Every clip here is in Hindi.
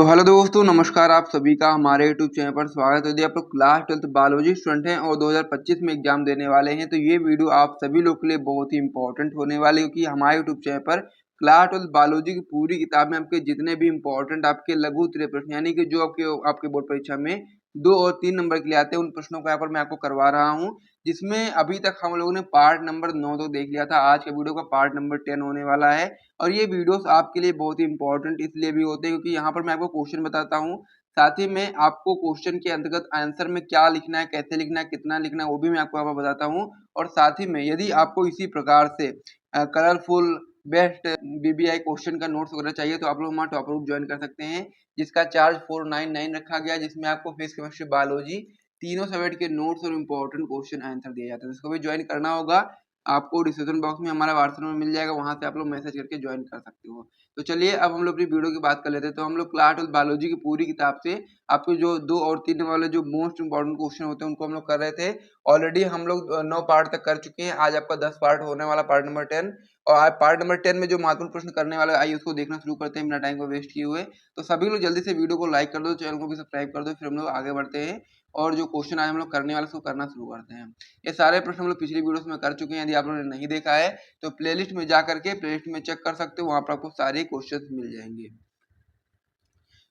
तो हेलो दोस्तों, नमस्कार। आप सभी का हमारे यूट्यूब चैनल पर स्वागत है। यदि आप लोग क्लास 12th बायोलॉजी स्टूडेंट हैं और 2025 में एग्जाम देने वाले हैं तो ये वीडियो आप सभी लोग के लिए बहुत ही इंपॉर्टेंट होने वाली है, क्योंकि हमारे यूट्यूब चैनल पर क्लास 12th बायोलॉजी की पूरी किताब में आपके जितने भी इंपॉर्टेंट आपके लघु उत्तरीय प्रश्न यानी कि जो आपके बोर्ड परीक्षा में 2 और 3 नंबर के लिए आते हैं उन प्रश्नों को यहाँ पर मैं आपको करवा रहा हूँ, जिसमें अभी तक हम लोगों ने पार्ट नंबर 9 तो देख लिया था। आज के वीडियो का पार्ट नंबर 10 होने वाला है और ये वीडियोस आपके लिए बहुत ही इंपॉर्टेंट इसलिए भी होते हैं क्योंकि यहाँ पर मैं आपको क्वेश्चन बताता हूँ, साथ ही में आपको क्वेश्चन के अंतर्गत आंसर में क्या लिखना है, कैसे लिखना है, कितना लिखना है, वो भी मैं आपको यहाँ पर बताता हूँ। और साथ ही में यदि आपको इसी प्रकार से कलरफुल बेस्ट बीबीआई क्वेश्चन का नोट्स वगैरह चाहिए तो आप लोग हमारा टॉपर ग्रुप ज्वाइन कर सकते हैं, जिसका चार्ज 499 रखा गया, जिसमें आपको फिजिक्स, केमिस्ट्री, बायोलॉजी तीनों सब्जेक्ट के नोट्स और इम्पोर्टेंट क्वेश्चन आंसर दिए जाते हैं। इसको भी ज्वाइन करना होगा, आपको डिस्क्रिप्शन बॉक्स में हमारा व्हाट्सएप नंबर मिल जाएगा, वहां से आप लोग मैसेज करके ज्वाइन कर सकते हो। तो चलिए अब हम लोग अपनी वीडियो की बात कर लेते हैं। तो हम लोग क्लास 12 बायोलॉजी की पूरी किताब से आपको जो 2 और 3 वाले जो मोस्ट इंपॉर्टेंट क्वेश्चन होते हैं उनको हम लोग कर रहे थे। ऑलरेडी हम लोग 9 पार्ट तक कर चुके हैं। आज आपका 10 पार्ट होने वाला, पार्ट नंबर 10। और आज पार्ट नंबर 10 में जो महत्वपूर्ण प्रश्न करने वाले, आइए उसको देखना शुरू करते हैं बिना टाइम को वेस्ट किए हुए। तो सभी लोग जल्दी से वीडियो को लाइक कर दो, चैनल को भी सब्सक्राइब कर दो, फिर हम लोग आगे बढ़ते हैं और जो क्वेश्चन आज हम लोग करने वाले उसको करना शुरू करते हैं। ये सारे प्रश्न हम लोग पिछली वीडियोस में कर चुके हैं। यदि आप लोगों ने नहीं देखा है तो प्लेलिस्ट में जा करके प्लेलिस्ट में चेक कर सकते हो, वहां पर आपको सारे क्वेश्चन मिल जाएंगे।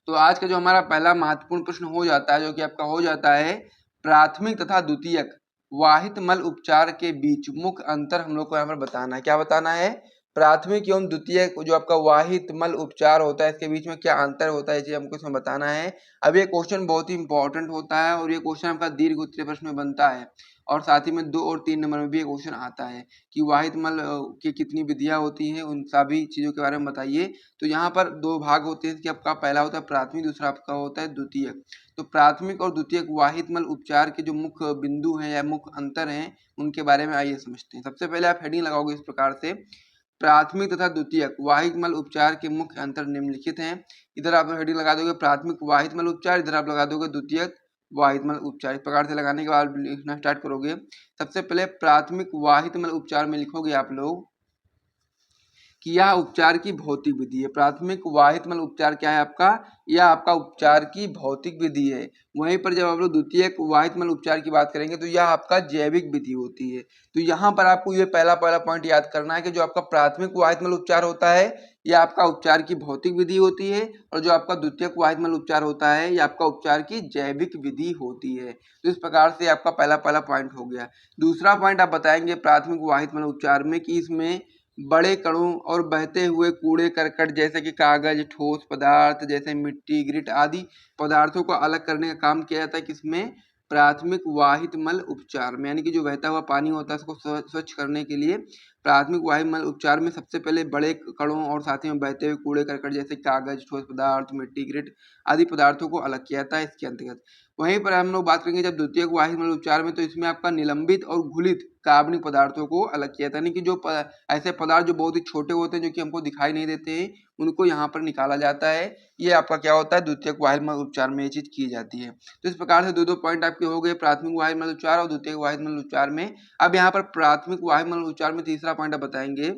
तो आज का जो हमारा पहला महत्वपूर्ण प्रश्न हो जाता है, जो कि आपका हो जाता है, प्राथमिक तथा द्वितीयक वाहित मल उपचार के बीच मुख्य अंतर हम लोग को यहाँ पर बताना है। क्या बताना है? प्राथमिक एवं द्वितीयक जो आपका वाहित मल उपचार होता है इसके बीच में क्या अंतर होता है, ये हमको इसमें बताना है। अब ये क्वेश्चन बहुत ही इंपॉर्टेंट होता है और ये क्वेश्चन आपका दीर्घ उत्तरीय प्रश्न में बनता है और साथ ही में 2 और 3 नंबर में भी ये क्वेश्चन आता है कि वाहित मल की कितनी विधियां होती हैं, उन सभी चीजों के बारे में बताइए। तो यहाँ पर 2 भाग होते हैं कि आपका पहला होता है प्राथमिक, दूसरा आपका होता है द्वितीयक। तो प्राथमिक और द्वितीयक वाहित मल उपचार के जो मुख्य बिंदु हैं या मुख्य अंतर हैं उनके बारे में आइए समझते हैं। सबसे पहले आप हेडिंग लगाओगे इस प्रकार से, प्राथमिक तथा द्वितीयक वाहित मल उपचार के मुख्य अंतर निम्नलिखित हैं। इधर आप हेडिंग लगा दोगे प्राथमिक वाहित मल उपचार, इधर आप लगा दोगे द्वितीयक वाहित मल उपचार। इस प्रकार से लगाने के बाद लिखना स्टार्ट करोगे। सबसे पहले प्राथमिक वाहित मल उपचार में लिखोगे आप लोग कि यह उपचार की भौतिक विधि है। प्राथमिक वाहित मल उपचार क्या है आपका? यह आपका उपचार की भौतिक विधि है। वहीं पर जब आप लोग द्वितीयक वाहित मल उपचार की बात करेंगे तो यह आपका जैविक विधि होती है। तो यहाँ पर आपको ये पहला पॉइंट याद करना है कि जो आपका प्राथमिक वाहित मल उपचार होता है यह आपका उपचार की भौतिक विधि होती है और जो आपका द्वितीयक वाहित मल उपचार होता है यह आपका उपचार की जैविक विधि होती है। तो इस प्रकार से आपका पहला पॉइंट हो गया। दूसरा पॉइंट आप बताएंगे प्राथमिक वाहित मल उपचार में कि इसमें बड़े कणों और बहते हुए कूड़े करकट जैसे कि कागज, ठोस पदार्थ जैसे मिट्टी, ग्रिट आदि पदार्थों को अलग करने का काम किया जाता है। किसमें? प्राथमिक वाहित मल उपचार में। यानी कि जो बहता हुआ पानी होता है उसको स्वच्छ करने के लिए प्राथमिक वाहित मल उपचार में सबसे पहले बड़े कणों और साथ ही में बहते हुए कूड़े करकट जैसे कागज, ठोस पदार्थ, मिट्टी, ग्रिट आदि पदार्थों को अलग किया जाता है इसके अंतर्गत। वहीं पर हम लोग बात करेंगे जब द्वितीयक वाहित मल उपचार में, तो इसमें आपका निलंबित और घुलित कार्बनिक पदार्थों को अलग किया जाता है। यानी कि जो ऐसे पदार्थ जो बहुत ही छोटे होते हैं जो कि हमको दिखाई नहीं देते हैं उनको यहाँ पर निकाला जाता है। ये आपका क्या होता है? द्वितीयक वाहित मल उपचार में ये चीज की जाती है। तो इस प्रकार से 2 पॉइंट आपके हो गए प्राथमिक वाहित मल उपचार और द्वितीयक वाहित मल उपचार में। अब यहाँ पर प्राथमिक वाहित मल उपचार में तीसरा पॉइंट आप बताएंगे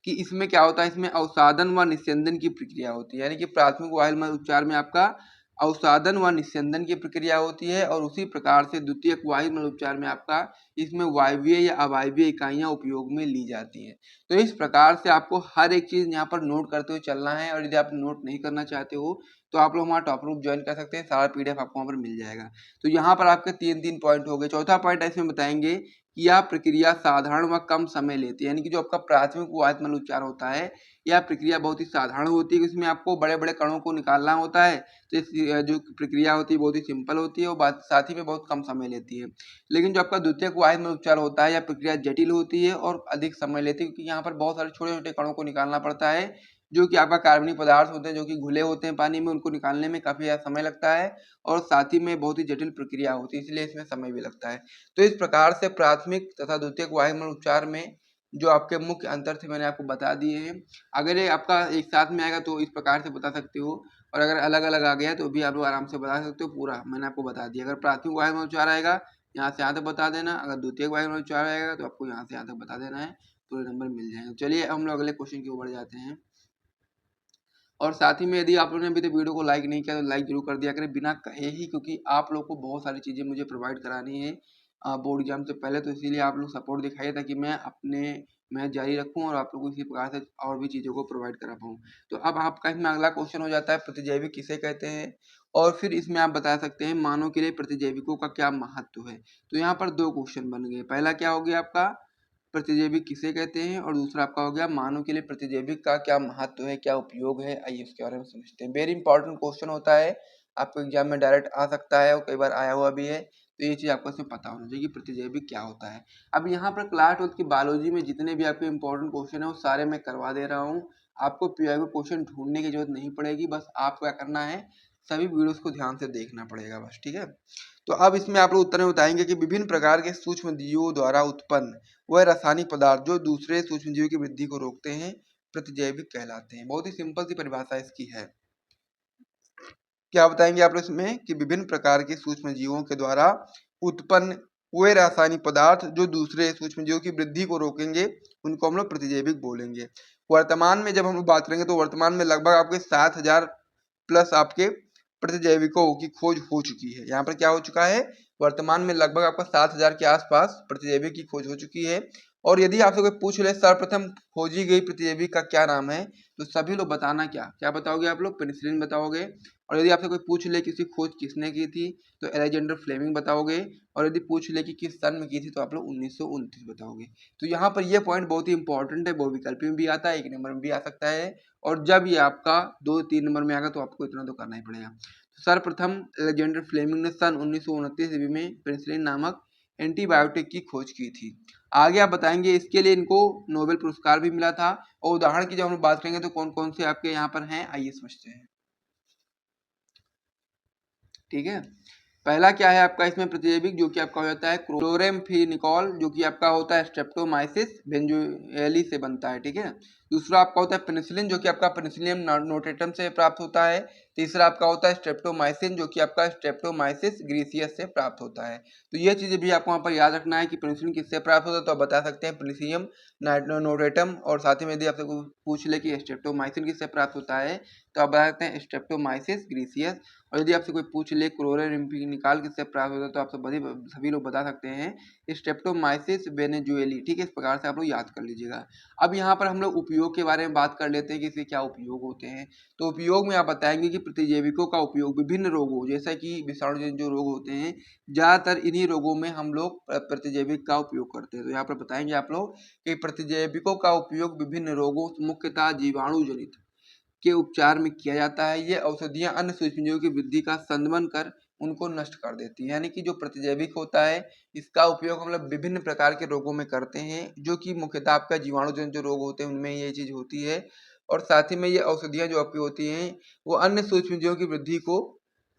कि इसमें क्या होता है, इसमें अवसादन व निस्यंदन की प्रक्रिया होती है। यानी कि प्राथमिक वाहित मल उपचार में आपका अवसादन व निस्यंदन की प्रक्रिया होती है और उसी प्रकार से द्वितीयक वाहित मल उपचार में आपका इसमें वायवीय या अवायवीय इकाइयां उपयोग में ली जाती हैं। तो इस प्रकार से आपको हर एक चीज यहाँ पर नोट करते हुए चलना है और यदि आप नोट नहीं करना चाहते हो तो आप लोग हमारा टॉप ग्रुप ज्वाइन कर सकते हैं, सारा पीडीएफ आपको वहाँ पर मिल जाएगा। तो यहाँ पर आपके 3 पॉइंट हो गए। चौथा पॉइंट इसमें बताएंगे कि यह प्रक्रिया साधारण व कम समय लेती है। यानी कि जो आपका प्राथमिक वाहित मल उपचार होता है यह प्रक्रिया बहुत ही साधारण होती है, इसमें आपको बड़े बड़े कणों को निकालना होता है। तो इस जो प्रक्रिया होती है बहुत ही सिंपल होती है और साथ ही में बहुत कम समय लेती है। लेकिन जो आपका द्वितीयक वाहित मल उपचार होता है यह प्रक्रिया जटिल होती है और अधिक समय लेती है, क्योंकि यहाँ पर बहुत सारे छोटे छोटे कणों को निकालना पड़ता है जो कि आपका कार्बनिक पदार्थ होते हैं जो कि घुले होते हैं पानी में, उनको निकालने में काफी ज्यादा समय लगता है और साथ ही में बहुत ही जटिल प्रक्रिया होती है, इसलिए इसमें समय भी लगता है। तो इस प्रकार से प्राथमिक तथा द्वितीयक वाहित मल उपचार में जो आपके मुख्य अंतर थे मैंने आपको बता दिए हैं। अगर ये आपका एक साथ में आएगा तो इस प्रकार से बता सकते हो और अगर अलग अलग आ गया तो भी आप लोग आराम से बता सकते हो। पूरा मैंने आपको बता दिया। अगर प्राथमिक वाहित मल उपचार आएगा यहाँ से यहाँ तक बता देना, अगर द्वितीयक वाहित मल उपचार आएगा तो आपको यहाँ से यहाँ तक बता देना है, पूरे नंबर मिल जाएंगे। चलिए हम लोग अगले क्वेश्चन की ओर बढ़ जाते हैं और साथ ही में यदि आप लोगों ने अभी तक वीडियो को लाइक नहीं किया तो लाइक जरूर कर दिया करें बिना कहे ही, क्योंकि आप लोग को बहुत सारी चीज़ें मुझे प्रोवाइड करानी है बोर्ड एग्जाम से पहले, तो इसीलिए आप लोग सपोर्ट दिखाइए ताकि मैं अपने मैथ जारी रखूं और आप लोगों को इसी प्रकार से और भी चीज़ों को प्रोवाइड करा पाऊँ। तो अब आपका इसमें अगला क्वेश्चन हो जाता है प्रतिजैविक किसे कहते हैं, और फिर इसमें आप बता सकते हैं मानव के लिए प्रतिजैविकों का क्या महत्व है। तो यहाँ पर दो क्वेश्चन बन गए, पहला क्या हो गया आपका प्रतिजैविक किसे कहते हैं, और दूसरा आपका हो गया मानव के लिए प्रतिजैविक का क्या महत्व है, क्या उपयोग है। आइए उसके बारे में समझते हैं। वेरी इंपॉर्टेंट क्वेश्चन होता है, आपको एग्जाम में डायरेक्ट आ सकता है और कई बार आया हुआ भी है, तो ये चीज़ आपको इसमें पता होना चाहिए कि प्रतिजैविक क्या होता है। अब यहाँ पर क्लास 12 की बायोलॉजी में जितने भी आपके इंपॉर्टेंट क्वेश्चन है वो सारे मैं करवा दे रहा हूँ। आपको पीआईक्यू क्वेश्चन ढूंढने की जरूरत नहीं पड़ेगी, बस आपको क्या करना है, सभी वीडियोस को ध्यान से देखना पड़ेगा बस, ठीक है। तो अब इसमें आप लोग उत्तर में बताएंगे कि विभिन्न प्रकार के सूक्ष्म जीवों द्वारा उत्पन्न वह रासायनिक पदार्थ जो दूसरे सूक्ष्म जीवों की वृद्धि को रोकते हैं प्रतिजैविक कहलाते हैं। बहुत ही सिंपल सी परिभाषा इसकी है। क्या बताएंगे आप लोग इसमें कि विभिन्न प्रकार के सूक्ष्म जीवों के द्वारा उत्पन्न वे रासायनिक पदार्थ जो दूसरे सूक्ष्म जीवों की वृद्धि को रोकेंगे उनको हम लोग प्रतिजैविक बोलेंगे। वर्तमान में जब हम लोग बात करेंगे तो वर्तमान में लगभग आपके 7000 प्लस आपके प्रतिजैविकों की खोज हो चुकी है। यहाँ पर क्या हो चुका है, वर्तमान में लगभग आपका 7000 के आसपास प्रतिजैविक की खोज हो चुकी है। और यदि आपसे कोई पूछ ले सर्वप्रथम खोजी गई प्रतिजैविक का क्या नाम है, तो सभी लोग बताना क्या क्या बताओगे आप लोग, पेनिसिलिन बताओगे। और यदि आपसे कोई पूछ ले किसी खोज किसने की थी, तो अलेक्जेंडर फ्लेमिंग बताओगे। और यदि पूछ ले कि किस सन में की थी, तो आप लोग 1929 बताओगे। तो यहाँ पर यह पॉइंट बहुत ही इंपॉर्टेंट है, बहुविकल्पी में भी आता है, एक नंबर में भी आ सकता है, और जब ये आपका 2-3 नंबर में आएगा तो आपको इतना तो करना ही पड़ेगा। सर्वप्रथम अलेक्जेंडर फ्लेमिंग ने सन 1929 ईस्वी में पेनिसिलिन नामक एंटीबायोटिक की खोज की थी। आगे आप बताएंगे इसके लिए इनको नोबेल पुरस्कार भी मिला था। और उदाहरण की जब हम बात करेंगे तो कौन कौन से आपके यहाँ पर हैं, आइए समझते हैं, ठीक है। पहला क्या है आपका इसमें प्रतिजैविक, जो कि आपका हो जाता है क्लोरेम्फेनिकोल, जो कि आपका होता है स्ट्रेप्टोमाइसिस बेंजोएली से बनता है, ठीक है। दूसरा आपका होता है पेनिसिलिन, जो कि आपका पेनिसिलियम नोटेटम से प्राप्त होता है। तीसरा आपका होता है स्ट्रेप्टोमाइसिन, जो कि आपका स्ट्रेप्टोमाइसिस ग्रीसियस से प्राप्त होता है। तो ये चीजें भी आपको वहाँ पर याद रखना है कि पेनिसिलिन किससे प्राप्त होता है, तो आप बता सकते हैं पेनिसिलियम नोटेटम। और साथ ही में यदि आपसे पूछ ले कि स्ट्रेप्टोमाइसिन किससे प्राप्त होता है, तो आप बता सकते हैं स्ट्रेप्टोमाइसिस ग्रीसियस। और यदि आपसे कोई पूछ ले क्लोरेम्फेनिकोल किससे प्राप्त होता है, तो आप सभी लोग बता सकते हैं स्ट्रेप्टोमाइसिस वेनेजुएली, ठीक है। इस प्रकार से आप लोग याद कर लीजिएगा। अब यहाँ पर हम लोग उपयोग के बारे में बात कर लेते हैं कि इसके क्या उपयोग होते हैं। तो उपयोग में आप बताएंगे कि प्रतिजैविकों का उपयोग विभिन्न रोगों जैसा कि विषाणु जनित जो रोग होते हैं, ज्यादातर इन्हीं रोगों में हम लोग प्रतिजैविक का उपयोग करते हैं। तो यहाँ पर बताएंगे आप लोग कि प्रतिजैविकों का उपयोग विभिन्न रोगों मुख्यतः जीवाणु जनित के उपचार में किया जाता है। ये औषधियां अन्य सूक्ष्मजीवों की वृद्धि का संदमन कर उनको नष्ट कर देती है। यानी कि जो प्रतिजैविक होता है इसका उपयोग हम लोग विभिन्न प्रकार के रोगों में करते हैं, जो कि मुख्यतः आपका जीवाणु जनित जो रोग होते हैं उनमें ये चीज होती है। और साथ ही में ये औषधियां जो आपकी होती हैं वो अन्य सूक्ष्मजीवों की वृद्धि को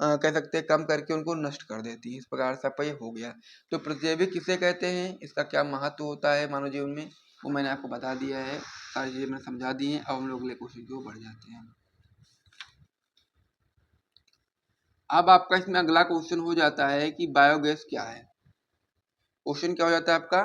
कह सकते हैं कम करके उनको नष्ट कर देती है। इस प्रकार से आपका ये हो गया। तो प्रतिजैविक किसे कहते हैं, इसका क्या महत्व होता है मानव जीवन में, वो मैंने आपको बता दिया है, सारी चीजें मैंने समझा दी हैं। अब हम लोग अगले क्वेश्चन की ओर बढ़ जाते हैं। अब आपका इसमें अगला क्वेश्चन हो जाता है कि बायोगैस क्या है। क्वेश्चन क्या हो जाता है आपका,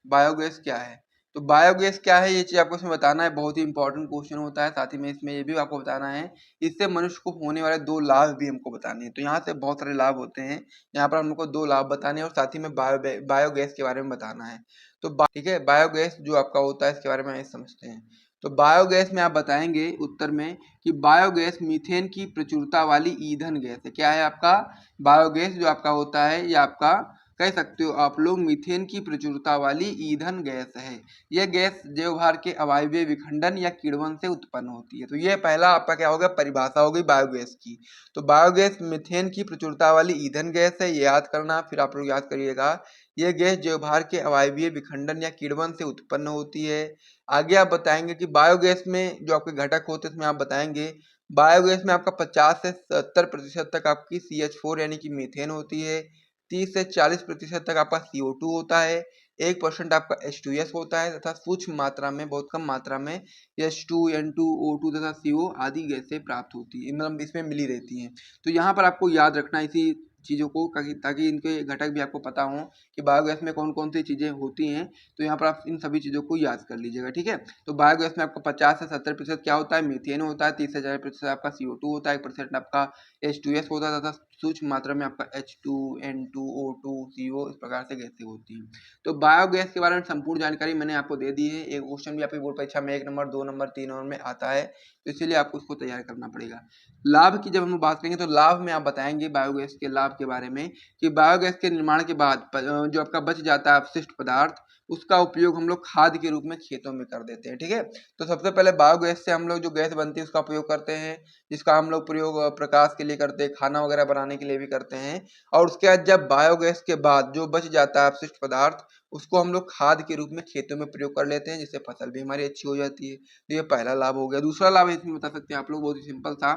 बायोगैस क्या है। तो बायोगैस क्या है ये चीज आपको इसमें बताना है, बहुत ही इंपॉर्टेंट क्वेश्चन होता है। साथ ही में इसमें ये भी आपको बताना है इससे मनुष्य को होने वाले 2 लाभ भी हमको बताने हैं। तो यहाँ से बहुत सारे लाभ होते हैं, यहाँ पर हमको 2 लाभ बताने हैं और साथ ही में बायोगैस के बारे में बताना है। तो ठीक है, बायोगैस जो आपका होता है इसके बारे में समझते हैं। तो बायोगैस में आप बताएंगे उत्तर में कि बायोगैस मीथेन की प्रचुरता वाली ईंधन गैस है। क्या है आपका, बायोगैस जो आपका होता है ये आपका कह सकते हो आप लोग मीथेन की प्रचुरता वाली ईंधन गैस है। यह गैस जैवभार के अवायवीय विखंडन या किण्वन से उत्पन्न होती है। तो यह पहला आपका क्या होगा, परिभाषा होगी बायोगैस की। तो बायोगैस मीथेन की प्रचुरता वाली ईंधन गैस है, ये याद करना। फिर आप लोग याद करिएगा यह गैस जैवभार के अवायवीय विखंडन या किण्वन से उत्पन्न होती है। आगे आप बताएंगे कि बायोगैस में जो आपके घटक होते हैं उसमें आप बताएंगे बायोगैस में आपका 50 से 70% तक आपकी CH4 यानी कि मीथेन होती है। 30 से 40% तक आपका CO2 होता है। 1% आपका H2S होता है तथा सूक्ष्म मात्रा में, बहुत कम मात्रा में H2, N2, O2 तथा CO आदि गैसें प्राप्त होती है, मतलब इसमें मिली रहती हैं। तो यहाँ पर आपको याद रखना इसी चीज़ों को, ताकि इनके घटक भी आपको पता हों कि बायोगैस में कौन-कौन सी चीज़ें होती हैं। तो यहाँ पर आप इन सभी चीज़ों को याद कर लीजिएगा, ठीक है? तो बायोगैस में आपका 50 से 70% क्या होता है? मीथेन होता है, 30 से 40% आपका CO2 होता है, 1% आपका H2S होता है तथा सूक्ष्म मात्रा में आपका H2, N2, O2, CO इस प्रकार से गैसें होती हैं। तो बायोगैस के बारे में संपूर्ण जानकारी मैंने आपको दे दी है। एक क्वेश्चन भी आपकी बोर्ड परीक्षा में 1 नंबर, 2 नंबर, 3 नंबर में आता है, तो इसीलिए आपको उसको तैयार करना पड़ेगा। लाभ की जब हम बात करेंगे तो लाभ में आप बताएँगे बायोगैस के लाभ के बारे में कि बायोगैस के निर्माण के बाद जो आपका बच जाता है अपशिष्ट पदार्थ, उसका उपयोग हम लोग खाद के रूप में खेतों में कर देते हैं, ठीक है? तो सबसे पहले बायोगैस से हम लोग जो गैस बनती है उसका उपयोग करते हैं, जिसका हम लोग प्रयोग प्रकाश के लिए करते हैं, खाना वगैरह बनाने के लिए भी करते हैं। और उसके बाद जब बायोगैस के बाद जो बच जाता है अपशिष्ट पदार्थ, उसको हम लोग खाद के रूप में खेतों में प्रयोग कर लेते हैं, जिससे फसल भी हमारी अच्छी हो जाती है। तो ये पहला लाभ हो गया। दूसरा लाभ इसमें बता सकते हैं आप लोग, बहुत ही सिंपल था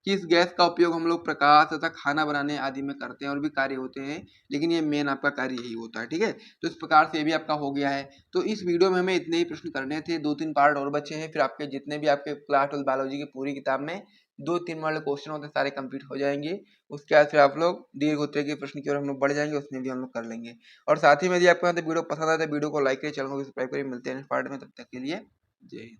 कि इस गैस का उपयोग हम लोग प्रकाश तथा खाना बनाने आदि में करते हैं, और भी कार्य होते हैं, लेकिन ये मेन आपका कार्य यही होता है, ठीक है? तो इस प्रकार से ये भी आपका हो गया है। तो इस वीडियो में हमें इतने ही प्रश्न करने थे, 2-3 पार्ट और बचे हैं, फिर आपके जितने भी आपके क्लास 12 बायोलॉजी की पूरी किताब में 2-3 वाले क्वेश्चन होते हैं, सारे कंप्लीट हो जाएँगे। उसके बाद फिर आप लोग दीर्घ उत्तर के प्रश्न की ओर हम लोग बढ़ जाएँगे, उसमें भी हम लोग कर लेंगे। और साथ ही में यदि आपको वीडियो पसंद आए तो वीडियो को लाइक करिए, चैनल को सब्सक्राइब करिए। मिलते हैं नेक्स्ट पार्ट में, तब तक के लिए जय हिंद।